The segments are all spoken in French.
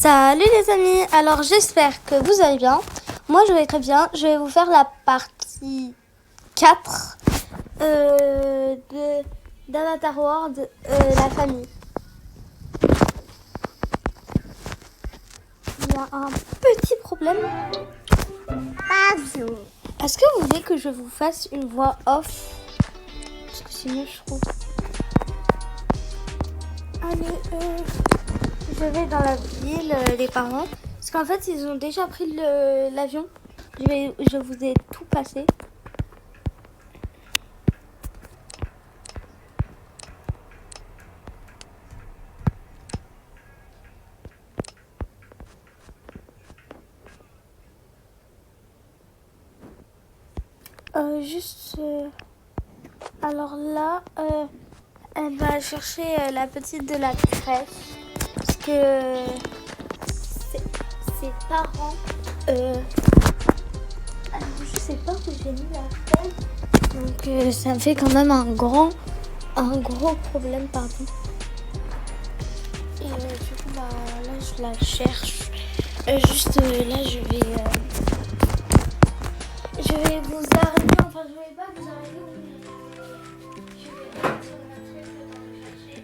Salut les amis, alors j'espère que vous allez bien. Moi je vais très bien, je vais vous faire la partie 4 d'Avatar World, la famille. Il y a un petit problème. Est-ce que vous voulez que je vous fasse une voix off? Parce que c'est mieux je trouve. Allez, je vais dans la ville, les parents. Parce qu'en fait, ils ont déjà pris l'avion. Je vous ai tout passé. Alors là, elle va chercher la petite de la crèche. Parce que ses parents... je sais pas où j'ai mis la fête. Donc ça me fait quand même un gros problème, pardon. Et du coup, là, je la cherche. Là, je vais vous arrêter. Enfin, je vais pas vous arrêter. Je vais partir la crèche le temps de chercher.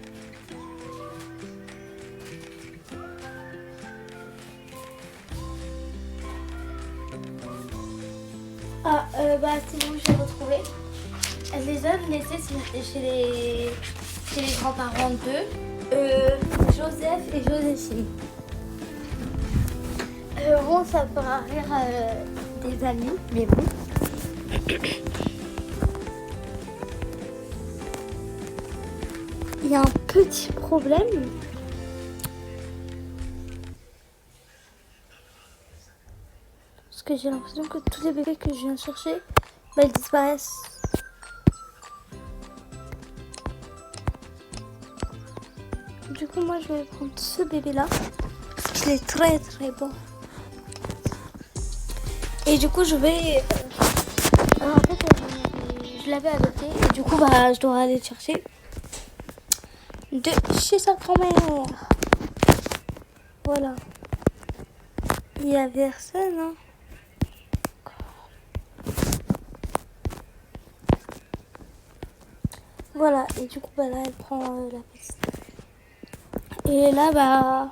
C'est bon, j'ai retrouvé. Elle les a laissés chez les grands-parents d'eux, Joseph et Joséphine. Bon, ça fera rire des amis, mais bon. Il y a un petit problème. Parce que j'ai l'impression que tous les bébés que je viens chercher, ils disparaissent. Du coup, moi, je vais prendre ce bébé-là. Parce qu'il est très, très beau. Et du coup, je vais... en fait, je l'avais adopté. Et du coup, je dois aller le chercher de chez sa grand-mère. Voilà. Il y a personne, hein. Voilà. Et du coup, là, elle prend la petite. Et là,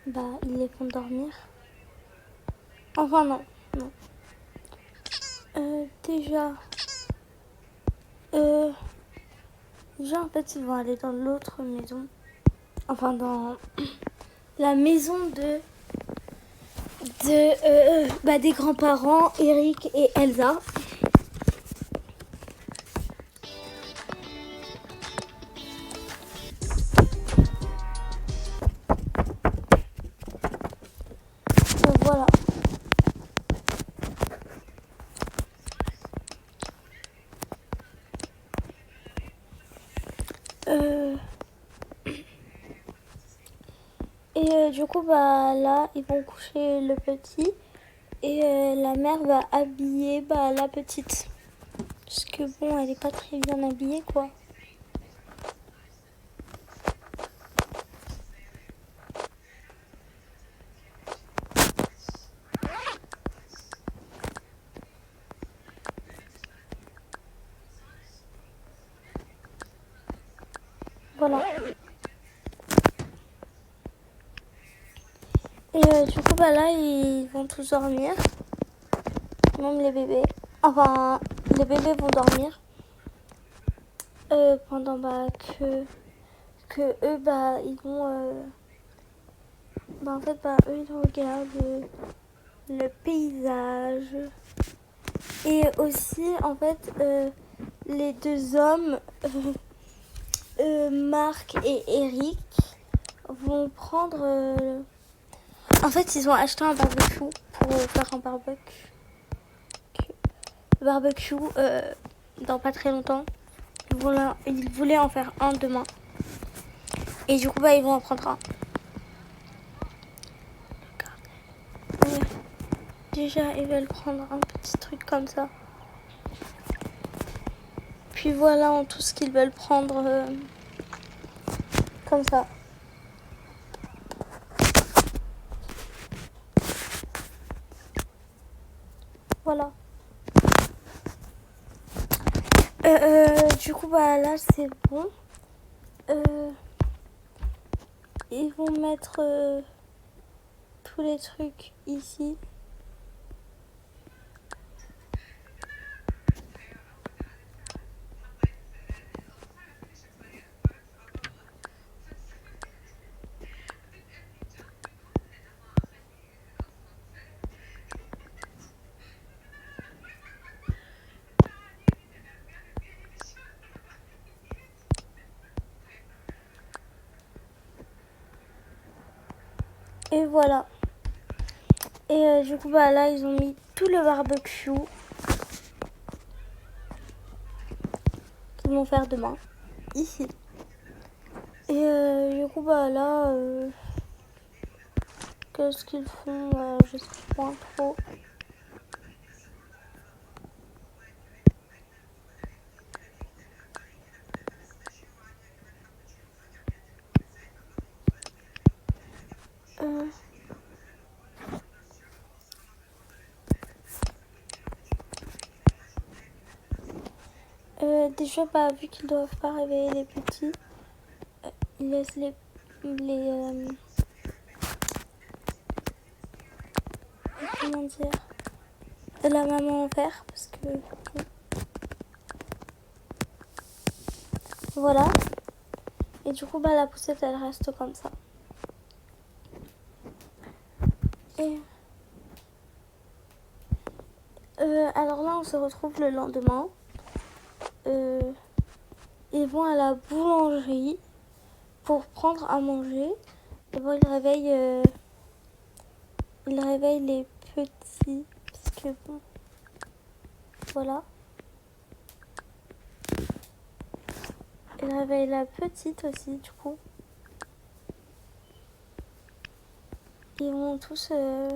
ils les font dormir. Enfin, non. Déjà, en fait, ils vont aller dans l'autre maison. Enfin, dans la maison des grands-parents, Eric et Elsa. Voilà. Et du coup, là, ils vont coucher le petit. Et la mère va habiller la petite. Parce que bon, elle est pas très bien habillée, quoi. Voilà. Et du coup, là, ils vont tous dormir. Même les bébés. Enfin, les bébés vont dormir. Pendant que eux, ils vont... en fait, eux, ils regardent le paysage. Et aussi, en fait, les deux hommes, Marc et Eric, vont prendre... En fait, ils ont acheté un barbecue pour faire un barbecue dans pas très longtemps. Ils voulaient en faire un demain. Et du coup, ils vont en prendre un. Déjà, ils veulent prendre un petit truc comme ça. Puis voilà, en tout ce qu'ils veulent prendre comme ça. voilà. Du coup, bah là, c'est bon. Ils vont mettre tous les trucs ici. Et voilà. Et du coup, bah là, ils ont mis tout le barbecue qu'ils vont faire demain, ici. Et du coup, bah là, qu'est-ce qu'ils font? Je sais pas trop. Déjà, bah, vu qu'ils doivent pas réveiller les petits, ils laissent comment dire, la maman faire parce que voilà. Et du coup, bah, la poussette, elle reste comme ça. Et alors là, on se retrouve le lendemain. Ils vont à la boulangerie pour prendre à manger. Et bon, ils réveillent les petits. Parce que bon, voilà. Ils réveillent la petite aussi, du coup. Ils vont tous à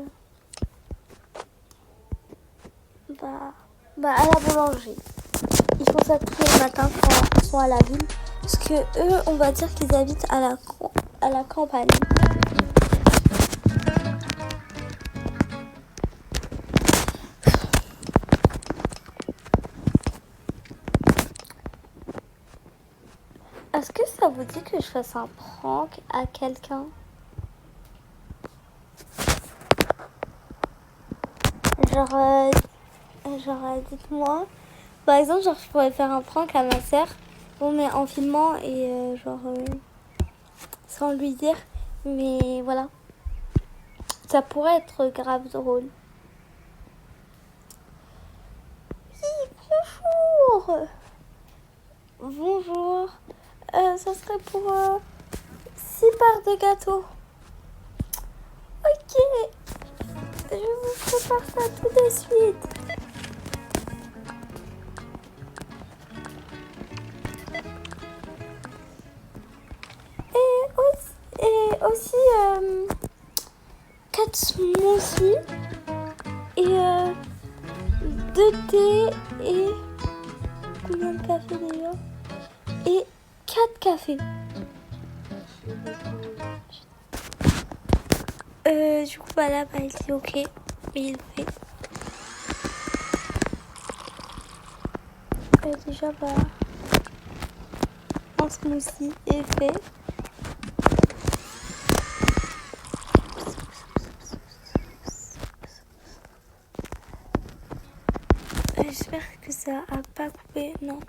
la boulangerie. Ils font ça tous les matins quand ils sont à la ville. Parce que eux, on va dire qu'ils habitent à la campagne. Est-ce que ça vous dit que je fasse un prank à quelqu'un? Genre, dites-moi. Par exemple, genre, je pourrais faire un prank à ma sœur. Bon, mais en filmant et sans lui dire. Mais voilà. Ça pourrait être grave drôle. Oui, bonjour. Bonjour. Ça serait pour 6 parts de gâteau. Ok. Je vous prépare ça tout de suite. Et aussi 4 smoothies et 2 thés et combien de café déjà? Et 4 cafés. Du coup, bah là, bah, il dit ok. Et il le fait. Déjà, bah, un smoothie est fait. J'espère que ça a pas coupé. Non.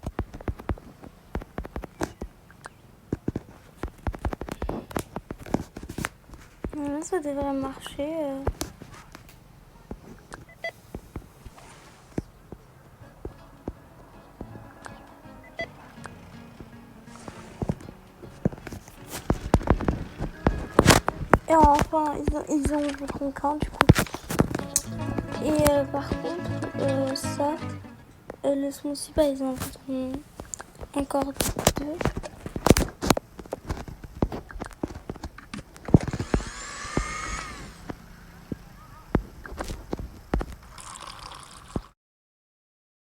Là, ça devrait marcher. Et enfin, ils ont le conquin du coup. Et par contre, ça, le smoothie, bah, ils en voudront encore 2.